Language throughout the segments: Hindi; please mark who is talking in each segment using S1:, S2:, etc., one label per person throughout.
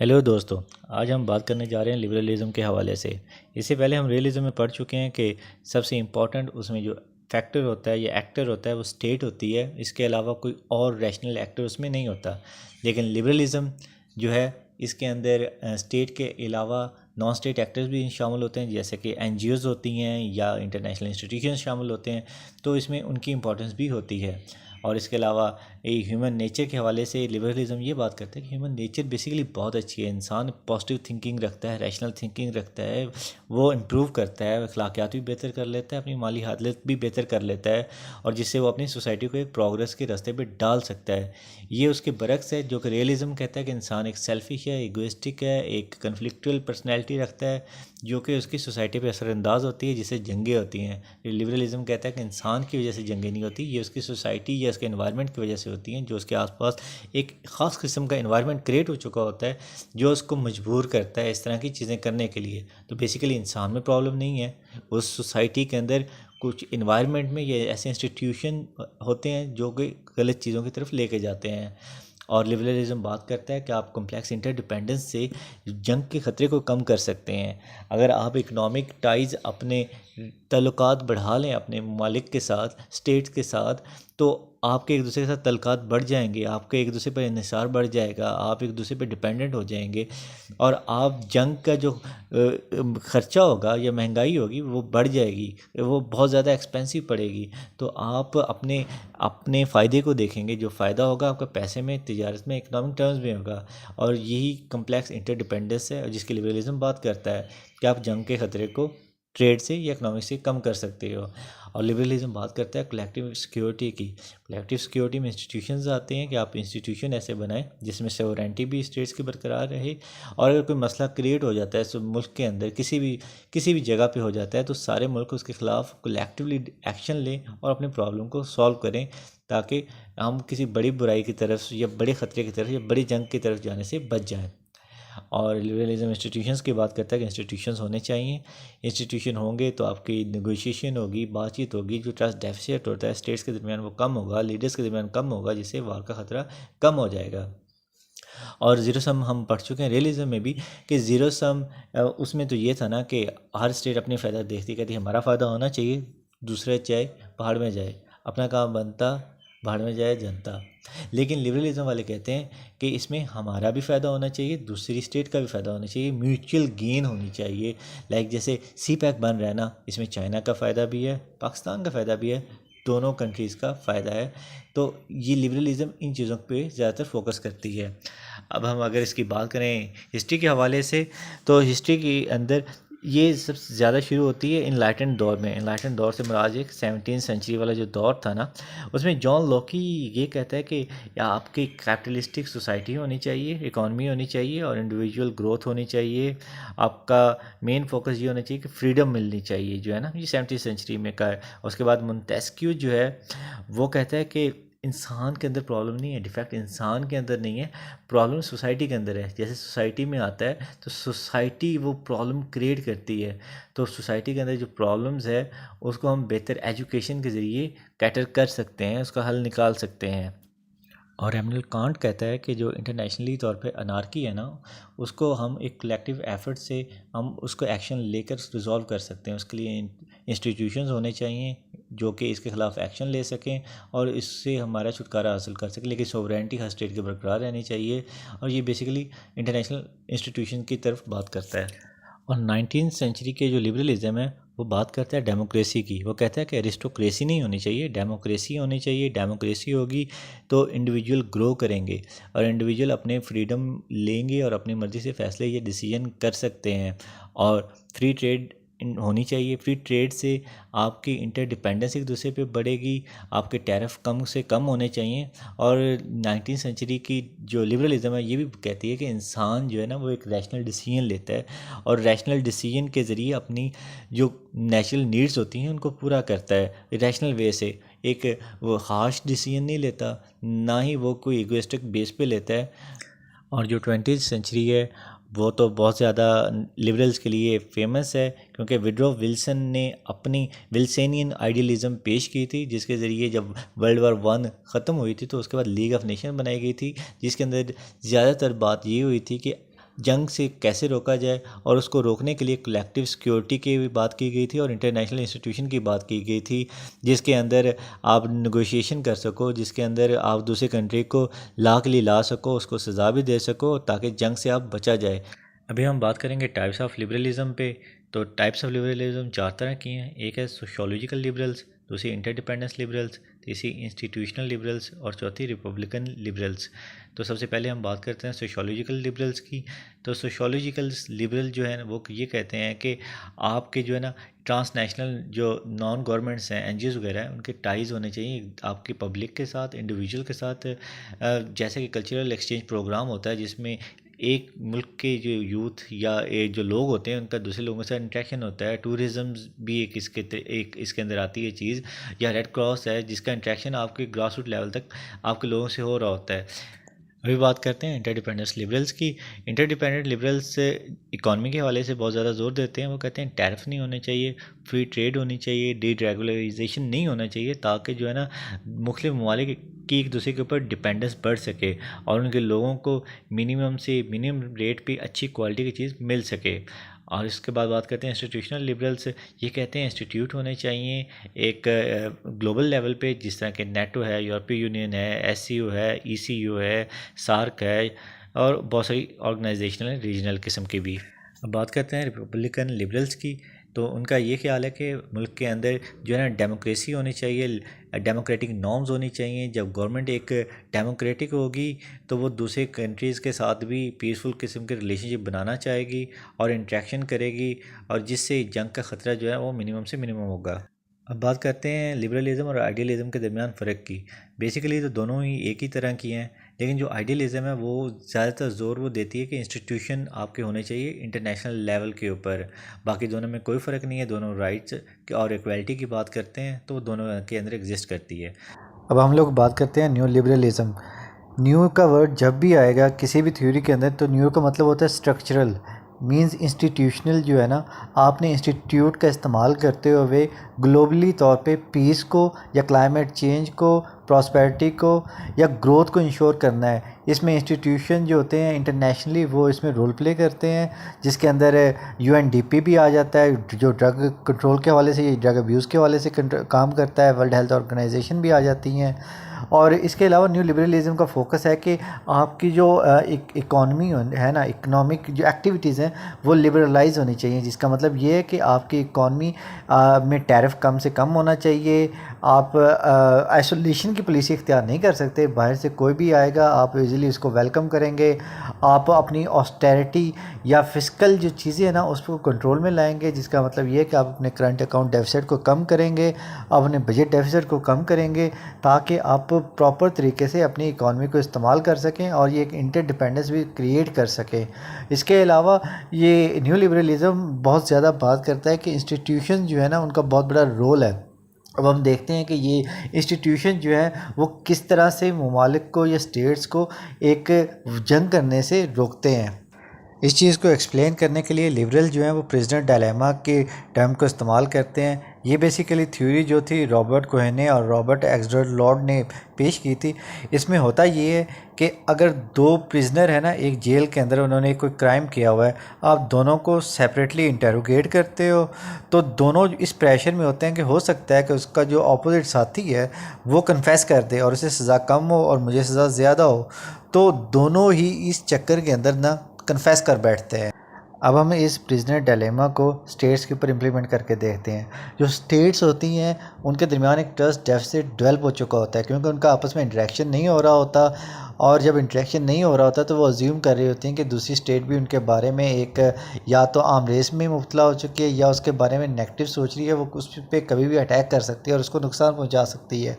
S1: हेलो दोस्तों। आज हम बात करने जा रहे हैं लिबरलिज्म के हवाले से। इससे पहले हम रियलिज्म में पढ़ चुके हैं कि सबसे इम्पॉर्टेंट उसमें जो फैक्टर होता है या एक्टर होता है वो स्टेट होती है। इसके अलावा कोई और रैशनल एक्टर उसमें नहीं होता। लेकिन लिबरलिज्म जो है इसके अंदर स्टेट के अलावा नॉन स्टेट एक्टर्स भी शामिल होते हैं, जैसे कि एनजीओज़ होती हैं या इंटरनेशनल इंस्टीट्यूशन शामिल होते हैं, तो इसमें उनकी इम्पोर्टेंस भी होती है। और इसके अलावा ये ह्यूमन नेचर के हवाले से लिबरलिज्म ये बात करता है कि ह्यूमन नेचर बेसिकली बहुत अच्छी है। इंसान पॉजिटिव थिंकिंग रखता है, रैशनल थिंकिंग रखता है, वो इम्प्रूव करता है, अखलाकियात भी बेहतर कर लेता है, अपनी माली हालत भी बेहतर कर लेता है, और जिससे वो अपनी सोसाइटी को एक प्रोग्रेस के रास्ते पे डाल सकता है। ये उसके बरक्स है जो कि रियलिज्म कहता है कि इंसान एक सेल्फिश है, इगोइस्टिक है, एक कन्फ्लिक्चुअल पर्सनैलिटी रखता है जो कि उसकी सोसाइटी पे असरअंदाज होती है, जिससे जंगें होती हैं। लिबरलिज्म कहता है कि इंसान की वजह से जंगें नहीं होती, ये उसकी सोसाइटी या उसके इन्वायरमेंट की वजह से होती हैं, जो उसके आसपास एक ख़ास किस्म का इन्वायरमेंट क्रिएट हो चुका होता है जो उसको मजबूर करता है इस तरह की चीज़ें करने के लिए। तो बेसिकली इंसान में प्रॉब्लम नहीं है, उस सोसाइटी के अंदर कुछ इन्वायरमेंट में ये ऐसे इंस्टीट्यूशन होते हैं जो कि गलत चीज़ों की तरफ लेके जाते हैं। और लिबरलिज्म बात करता है कि आप कॉम्प्लेक्स इंटरडिपेंडेंस से जंग के ख़तरे को कम कर सकते हैं। अगर आप इकनॉमिक टाइज़ अपने तल्लुकात बढ़ा लें अपने ममालिक के साथ, स्टेट्स के साथ, तो आपके एक दूसरे के साथ तल्लुकात बढ़ जाएंगे, आपके एक दूसरे पर इन्हिसार बढ़ जाएगा, आप एक दूसरे पर डिपेंडेंट हो जाएंगे, और आप जंग का जो ख़र्चा होगा या महंगाई होगी वो बढ़ जाएगी, वो बहुत ज़्यादा एक्सपेंसिव पड़ेगी। तो आप अपने अपने फ़ायदे को देखेंगे, जो फ़ायदा होगा आपका पैसे में, तिजारत में, इकनॉमिक टर्म्स में होगा। और यही कम्प्लेक्स इंटरडिपेंडेंस है जिसकी लिबरलिज्म बात करता है कि आप जंग के ख़तरे को ट्रेड से या इकनॉमिक से कम कर सकते हो। और लिबरलिज्म बात करता है कलेक्टिव सिक्योरिटी की। कलेक्टिव सिक्योरिटी में इंस्टीट्यूशंस आते हैं कि आप इंस्टीट्यूशन ऐसे बनाएं जिसमें सोवरेंटी भी स्टेट्स की बरकरार रहे, और अगर कोई मसला क्रिएट हो जाता है तो मुल्क के अंदर किसी भी जगह पे हो जाता है तो सारे मुल्क उसके ख़िलाफ़ कलेक्टिवली एक्शन लें और अपने प्रॉब्लम को सॉल्व करें, ताकि हम किसी बड़ी बुराई की तरफ या बड़े ख़तरे की तरफ या बड़ी जंग की तरफ जाने से बच जाएँ। और लिबरलिज्म इंस्टीट्यूशंस की बात करता है कि इंस्टीट्यूशंस होने चाहिए। इंस्टीट्यूशन होंगे तो आपकी नेगोशिएशन होगी, बातचीत होगी, जो ट्रस्ट डेफिसिट होता है स्टेट्स के दरमियान वो कम होगा, लीडर्स के दरमियान कम होगा, जिससे वार का ख़तरा कम हो जाएगा। और ज़ीरो सम हम पढ़ चुके हैं रियलिज्म में भी कि ज़ीरो सम उसमें तो ये था ना कि हर स्टेट अपनी फ़ायदा देखती, कहती हमारा फ़ायदा होना चाहिए, दूसरे चाहे पहाड़ में जाए, अपना काम बनता भाड़ में जाए जनता। लेकिन लिबरलिज्म वाले कहते हैं कि इसमें हमारा भी फ़ायदा होना चाहिए, दूसरी स्टेट का भी फ़ायदा होना चाहिए, म्यूचुअल गेन होनी चाहिए। लाइक जैसे सी पैक बन रहा है ना, इसमें चाइना का फ़ायदा भी है, पाकिस्तान का फ़ायदा भी है, दोनों कंट्रीज़ का फ़ायदा है। तो ये लिबरलिज्म इन चीज़ों पे ज़्यादातर फोकस करती है। अब हम अगर इसकी बात करें हिस्ट्री के हवाले से, तो हिस्ट्री के अंदर ये सबसे ज़्यादा शुरू होती है इनलाइटन दौर में। इनलाइटन दौर से मुराद एक 17वीं सेंचुरी वाला जो दौर था ना, उसमें जॉन लॉकी ये कहता है कि आपकी कैपिटलिस्टिक सोसाइटी होनी चाहिए, इकॉनमी होनी चाहिए, और इंडिविजुअल ग्रोथ होनी चाहिए। आपका मेन फोकस ये होना चाहिए कि फ्रीडम मिलनी चाहिए, जो है ना, ये 17वीं सेंचुरी में का है। उसके बाद मोंटेस्क्यू जो है वो कहता है कि इंसान के अंदर प्रॉब्लम नहीं है, डिफेक्ट इंसान के अंदर नहीं है, प्रॉब्लम सोसाइटी के अंदर है। जैसे सोसाइटी में आता है तो सोसाइटी वो प्रॉब्लम क्रिएट करती है, तो सोसाइटी के अंदर जो प्रॉब्लम्स है उसको हम बेहतर एजुकेशन के ज़रिए कैटर कर सकते हैं, उसका हल निकाल सकते हैं। और एमनुएल कांट कहता है कि जो इंटरनेशनली तौर पे अनार्की है ना, उसको हम एक कलेक्टिव एफर्ट से हम उसको एक्शन लेकर रिजॉल्व कर सकते हैं। उसके लिए इंस्टीट्यूशंस होने चाहिए जो कि इसके ख़िलाफ़ एक्शन ले सकें और इससे हमारा छुटकारा हासिल कर सकें, लेकिन सोवरेंटी हर स्टेट के बरकरार रहनी चाहिए। और ये बेसिकली इंटरनेशनल इंस्टीट्यूशन की तरफ बात करता है। और 19वीं सेंचुरी के जो लिबरलिज्म है वो बात करता है डेमोक्रेसी की। वो कहता है कि अरिस्टोक्रेसी नहीं होनी चाहिए, डेमोक्रेसी होनी चाहिए। डेमोक्रेसी होगी तो इंडिविजुअल ग्रो करेंगे और इंडिविजुअल अपने फ्रीडम लेंगे और अपनी मर्ज़ी से फ़ैसले या डिसीजन कर सकते हैं। और फ्री ट्रेड होनी चाहिए। फ्री ट्रेड से आपकी इंटरडिपेंडेंस एक दूसरे पे बढ़ेगी, आपके टैरिफ कम से कम होने चाहिए। और 19वीं सेंचुरी की जो लिबरलिज्म है ये भी कहती है कि इंसान जो है ना वो एक रैशनल डिसीजन लेता है और रैशनल डिसीजन के ज़रिए अपनी जो नेचुरल नीड्स होती हैं उनको पूरा करता है रैशनल वे से। एक वो हार्श डिसीजन नहीं लेता, ना ही वो कोई इगोइस्टिक बेस पे लेता है। और जो 20वीं सेंचुरी है वो तो बहुत ज़्यादा लिबरल्स के लिए फेमस है, क्योंकि विड्रो विल्सन ने अपनी विल्सेनियन आइडियलिज़म पेश की थी, जिसके ज़रिए जब वर्ल्ड वार 1 ख़त्म हुई थी तो उसके बाद लीग ऑफ नेशन बनाई गई थी, जिसके अंदर ज़्यादातर बात ये हुई थी कि जंग से कैसे रोका जाए, और उसको रोकने के लिए कलेक्टिव सिक्योरिटी की भी बात की गई थी और इंटरनेशनल इंस्टीट्यूशन की बात की गई थी, जिसके अंदर आप नेगोशिएशन कर सको, जिसके अंदर आप दूसरे कंट्री को ला के लिए ला सको, उसको सज़ा भी दे सको, ताकि जंग से आप बचा जाए। अभी हम बात करेंगे टाइप्स ऑफ लिबरलिज्म पे। तो टाइप्स ऑफ लिबरलिज्म 4 तरह की हैं। एक है सोशोलॉजिकल लिबरल्स, दूसरी इंटरडिपेंडेंस लिबरल्स, तीसरी इंस्टीट्यूशनल लिबरल्स और चौथी रिपब्लिकन लिबरल्स। तो सबसे पहले हम बात करते हैं सोशोलॉजिकल लिबरल्स की। तो सोशोलॉजिकल लिबरल जो है वो ये कहते हैं कि आपके जो है ना ट्रांसनेशनल जो नॉन गवर्नमेंट्स हैं, एनजीओज़ वगैरह हैं, उनके टाइज़ होने चाहिए आपकी पब्लिक के साथ, इंडिविजुअल के साथ। जैसे कि कल्चरल एक्सचेंज प्रोग्राम होता है जिसमें एक मुल्क के जो यूथ या जो लोग होते हैं उनका दूसरे लोगों से इंटरेक्शन होता है। टूरिज़्म भी एक इसके अंदर आती है चीज़, या रेड क्रॉस है जिसका इंटरेक्शन आपके ग्रास रूट लेवल तक आपके लोगों से हो रहा होता है। अभी बात करते हैं इंटरडिपेंडेंस लिबरल्स की। इंटरडिपेंडेंट लिबरल्स इकॉनमी के हवाले से बहुत ज़्यादा जोर देते हैं। वो कहते हैं टैरिफ नहीं होने चाहिए, फ्री ट्रेड होनी चाहिए, डीरेगुलराइजेशन नहीं होना चाहिए, ताकि जो है ना मुख्तलिफ ममालिक की एक दूसरे के ऊपर डिपेंडेंस बढ़ सके और उनके लोगों को मिनिमम से मिनिमम रेट पे अच्छी क्वालिटी की चीज़ मिल सके। और इसके बाद बात करते हैं इंस्टीट्यूशनल लिबरल्स। ये कहते हैं इंस्टीट्यूट होने चाहिए एक ग्लोबल लेवल पे, जिस तरह के नेटो है, यूरोपीय यूनियन है, एससीओ है, ईसीयू है, सार्क है, और बहुत सारी ऑर्गेनाइजेशनल रीजनल किस्म की भी। अब बात करते हैं रिपब्लिकन लिबरल्स की। तो उनका ये ख्याल है कि मुल्क के अंदर जो है ना डेमोक्रेसी होनी चाहिए, डेमोक्रेटिक नॉर्म्स होनी चाहिए। जब गवर्नमेंट एक डेमोक्रेटिक होगी तो वो दूसरे कंट्रीज़ के साथ भी पीसफुल किस्म के रिलेशनशिप बनाना चाहेगी और इंटरेक्शन करेगी, और जिससे जंग का ख़तरा जो है वो मिनिमम से मिनिमम होगा। अब बात करते हैं लिबरलिज़म और आइडियलिज़म के दरमियान फ़र्क की। बेसिकली तो दोनों ही एक ही तरह की हैं, लेकिन जो आइडियलिज़म है वो ज़्यादातर ज़ोर वो देती है कि इंस्टीट्यूशन आपके होने चाहिए इंटरनेशनल लेवल के ऊपर। बाकी दोनों में कोई फ़र्क नहीं है, दोनों राइट्स और इक्वालिटी की बात करते हैं, तो वो दोनों के अंदर एग्जिस्ट करती है।
S2: अब हम लोग बात करते हैं न्यू लिबरलिज़म। न्यू का वर्ड जब भी आएगा किसी भी थ्योरी के अंदर, तो न्यू का मतलब होता है स्ट्रक्चरल, मींस इंस्टीट्यूशनल। जो है ना, आपने इंस्टीट्यूट का इस्तेमाल करते हुए ग्लोबली तौर पे पीस को या क्लाइमेट चेंज को, प्रॉस्पेरिटी को या ग्रोथ को इंश्योर करना है। इसमें इंस्टीट्यूशन जो होते हैं इंटरनेशनली वो इसमें रोल प्ले करते हैं, जिसके अंदर यूएनडीपी भी आ जाता है जो ड्रग कंट्रोल के हवाले से, ड्रग अब्यूज़ के हवाले से काम करता है, वर्ल्ड हेल्थ ऑर्गेनाइजेशन भी आ जाती हैं। और इसके अलावा न्यू लिबरलिज़म का फोकस है कि आपकी जो इकॉनमी है ना, इकोनॉमिक जो एक्टिविटीज़ हैं वो लिबरलाइज होनी चाहिए, जिसका मतलब ये है कि आपकी इकॉनमी में टैरिफ कम से कम होना चाहिए। आप आइसोलेशन की पॉलिसी इख्तियार नहीं कर सकते, बाहर से कोई भी आएगा आप इजीली उसको वेलकम करेंगे। आप अपनी ऑस्टेरिटी या फिस्कल जो चीज़ें हैं ना उसको कंट्रोल में लाएंगे, जिसका मतलब ये है कि आप अपने करंट अकाउंट डेफिसिट को कम करेंगे, आप अपने बजट डेफिसिट को कम करेंगे, ताकि आप प्रॉपर तरीके से अपनी इकॉनमी को इस्तेमाल कर सकें और ये एक इंटरडिपेंडेंस भी क्रिएट कर सकें। इसके अलावा ये न्यू लिबरलिज़म बहुत ज़्यादा बात करता है कि इंस्टीट्यूशन जो है ना उनका बहुत बड़ा रोल है। अब हम देखते हैं कि ये इंस्टीट्यूशन जो है वो किस तरह से ममालिक को या स्टेट्स को एक जंग करने से रोकते हैं। इस चीज़ को एक्सप्लेन करने के लिए लिबरल जो हैं वो प्रिजनर डायलेमा के टर्म को इस्तेमाल करते हैं। ये बेसिकली थ्योरी जो थी रॉबर्ट कोहेने और रॉबर्ट एक्सलॉर्ड ने पेश की थी। इसमें होता ये है कि अगर दो प्रिजनर है ना एक जेल के अंदर, उन्होंने कोई क्राइम किया हुआ है, आप दोनों को सेपरेटली इंटेरोगेट करते हो, तो दोनों इस प्रेशर में होते हैं कि हो सकता है कि उसका जो अपोजिट साथी है वो कन्फेस कर दे और उसे सज़ा कम हो और मुझे सज़ा ज़्यादा हो, तो दोनों ही इस चक्कर के अंदर ना कन्फेस कर बैठते हैं। अब हम इस प्रिजनर डायलेमा को स्टेट्स के ऊपर इम्प्लीमेंट करके देखते हैं। जो स्टेट्स होती हैं उनके दरमियान एक ट्रस्ट डेफिसिट डेवलप हो चुका होता है, क्योंकि उनका आपस में इंटरेक्शन नहीं हो रहा होता, और जब इंटरेक्शन नहीं हो रहा होता तो वो अज्यूम कर रही होती हैं कि दूसरी स्टेट भी उनके बारे में एक या तो आम रेस में मुब्तला हो चुकी है या उसके बारे में नेगेटिव सोच रही है, वो उस पर कभी भी अटैक कर सकती है और उसको नुकसान पहुंचा सकती है।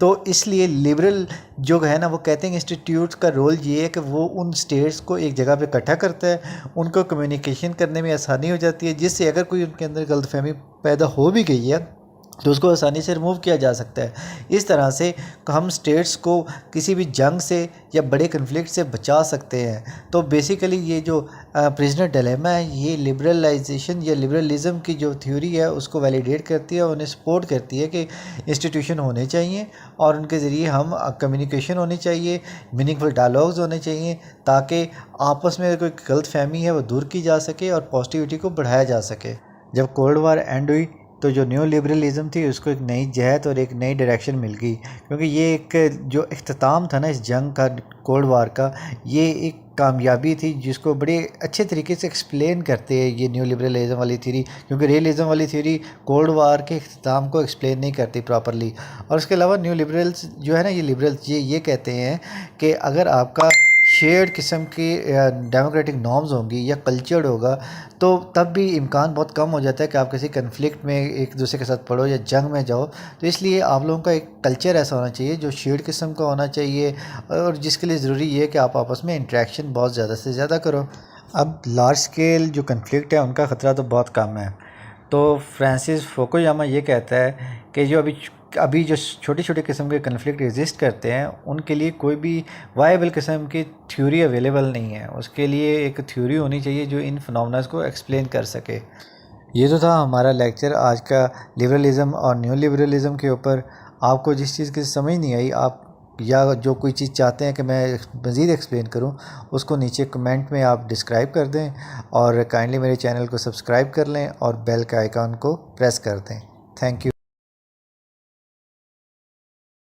S2: तो इसलिए लिबरल जो है ना वो कहते हैं इंस्टीट्यूट का रोल ये है कि वो उन स्टेट्स को एक जगह पे इकट्ठा करता है, उनको कम्युनिकेशन करने में आसानी हो जाती है, जिससे अगर कोई उनके अंदर गलतफहमी पैदा हो भी गई है तो उसको आसानी से रिमूव किया जा सकता है। इस तरह से हम स्टेट्स को किसी भी जंग से या बड़े कन्फ्लिक्ट से बचा सकते हैं। तो बेसिकली ये जो प्रिजनर डिलेमा है, ये लिबरलाइजेशन या लिबरलिज़म की जो थ्योरी है उसको वैलिडेट करती है, उन्हें सपोर्ट करती है कि इंस्टीट्यूशन होने चाहिए और उनके ज़रिए हम कम्युनिकेशन होनी चाहिए, मीनिंगफुल डायलॉग्स होने चाहिए, ताकि आपस में कोई गलत फहमी है वो दूर की जा सके और पॉजिटिविटी को बढ़ाया जा सके। जब कोल्ड वार एंड हुई तो जो न्यू लिबरलिज़म थी उसको एक नई जहत और एक नई डायरेक्शन मिल गई, क्योंकि ये एक जो इख्तिताम था ना इस जंग का, कोल्ड वार का, ये एक कामयाबी थी जिसको बड़े अच्छे तरीके से एक्सप्लेन करते हैं ये न्यू लिबरलिज़म वाली थ्योरी, क्योंकि रियलिज़म वाली थ्योरी कोल्ड वार के इख्तिताम को एक्सप्लेन नहीं करती प्रॉपरली। और उसके अलावा न्यू लिबरल्स जो है ना, ये लिबरल्स ये कहते हैं कि अगर आपका शेयर्ड किस्म की डेमोक्रेटिक नॉर्म्स होंगी या कल्चर्ड होगा तो तब भी इम्कान बहुत कम हो जाता है कि आप किसी कन्फ्लिक्ट में एक दूसरे के साथ पड़ो या जंग में जाओ। तो इसलिए आप लोगों का एक कल्चर ऐसा होना चाहिए जो शेयर्ड किस्म का होना चाहिए और जिसके लिए ज़रूरी ये है कि आप आपस में इंटरेक्शन बहुत ज़्यादा से ज़्यादा करो। अब लार्ज स्केल जो कन्फ्लिक्ट है उनका ख़तरा तो बहुत कम है। तो फ्रांसिस फुकुयामा ये कहता है कि जो अभी जो छोटे छोटे किस्म के कन्फ्लिक्ट एग्जिस्ट करते हैं उनके लिए कोई भी वायबल किस्म की थ्योरी अवेलेबल नहीं है। उसके लिए एक थ्योरी होनी चाहिए जो इन फिनोमेना को एक्सप्लेन कर सके। ये तो था हमारा लेक्चर आज का लिबरलिज़म और न्यू लिबरलिज़म के ऊपर। आपको जिस चीज़ की समझ नहीं आई आप या जो कोई चीज़ चाहते हैं कि मैं मज़ीद एक्सप्लेन करूं, उसको नीचे कमेंट में आप डिस्क्राइब कर दें और काइंडली मेरे चैनल को सब्सक्राइब कर लें और बेल के आइकन को प्रेस कर दें। Thank you.